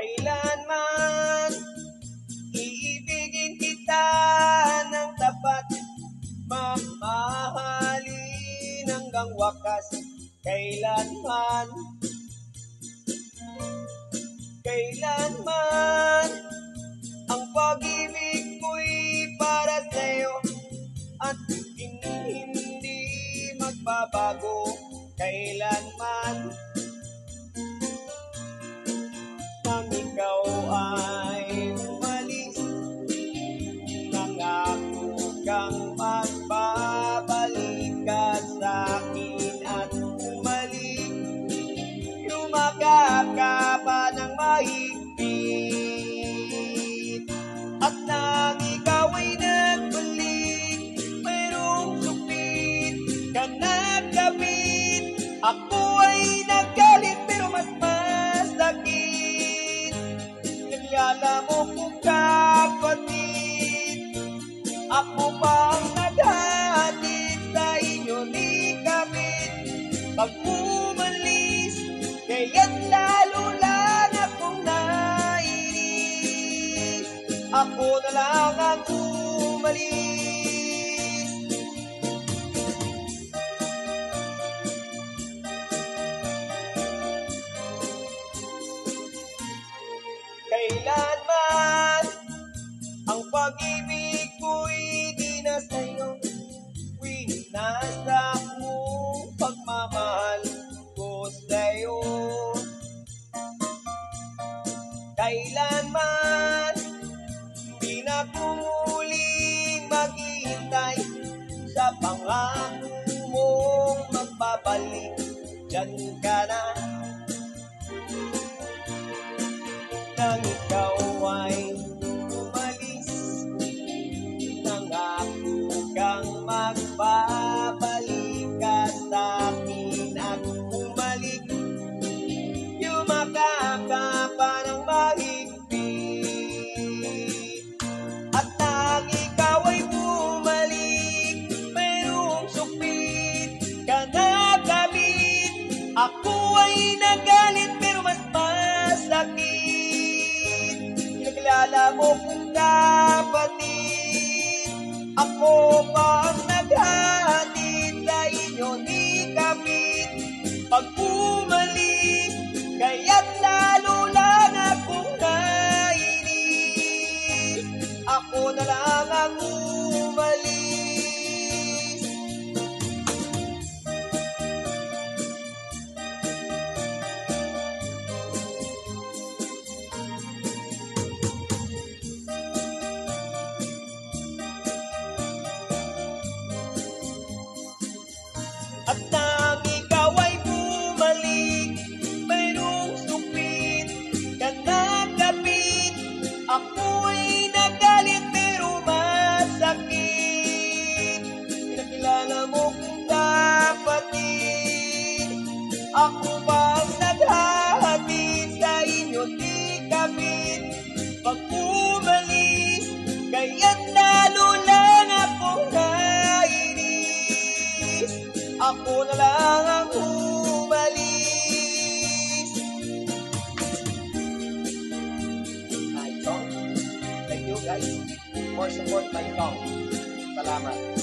Kailanman iibigin kita ng tapat, mamahalin hanggang wakas. Kailanman ang pag-ibig ko'y para sa'yo at hindi magbabago. Kailanman nang ikaw ay umalis, nangako kang magbabalik ka sa'kin at umalik. Yumakap ka pa ng mahigpit, at nang ikaw ay nagbalik, mayroong supit ka nagkabit. Ako ay naggalit pero mas sakit. Naglala mo kong kapatid, ako pang naghatid sa inyo ni kapit. Pag umalis, kaya't lalo lang akong nainis. Ako na lang ang umalis. Kailanman ang pag-ibig ko'y di na sa'yo, winasak mo pagmamahal ko sa'yo. Kailanman di na muling maghihintay sa pangako mong magbabalik. Diyan ka na nang ikaw ay umalis, nangako kang magbabalik ka sa'kin at umalik. Yumakap ka pa ng mahigpit, at nang ikaw ay bumalik, mayroong supit ka nakabit. Ako ay nagalit pero mas masakit. Naglala mo kong kapatid, ako pa ang naghatid sa inyo ni kapit. Pag umalis, kaya't lalo lang akong nainis. Ako na lang ang umalis. At nang ikaw ay bumalik, mayroong supit ka nakabit. Ako ay nagalit pero masakit. Pinakilala mo kong kapatid, ako bang naghahatid sa inyo di kapit. Pag umalis, kaya't lalo lang akong nainis. Ako na lang ang umalis. Nice song. Thank you guys for support my song. Salamat.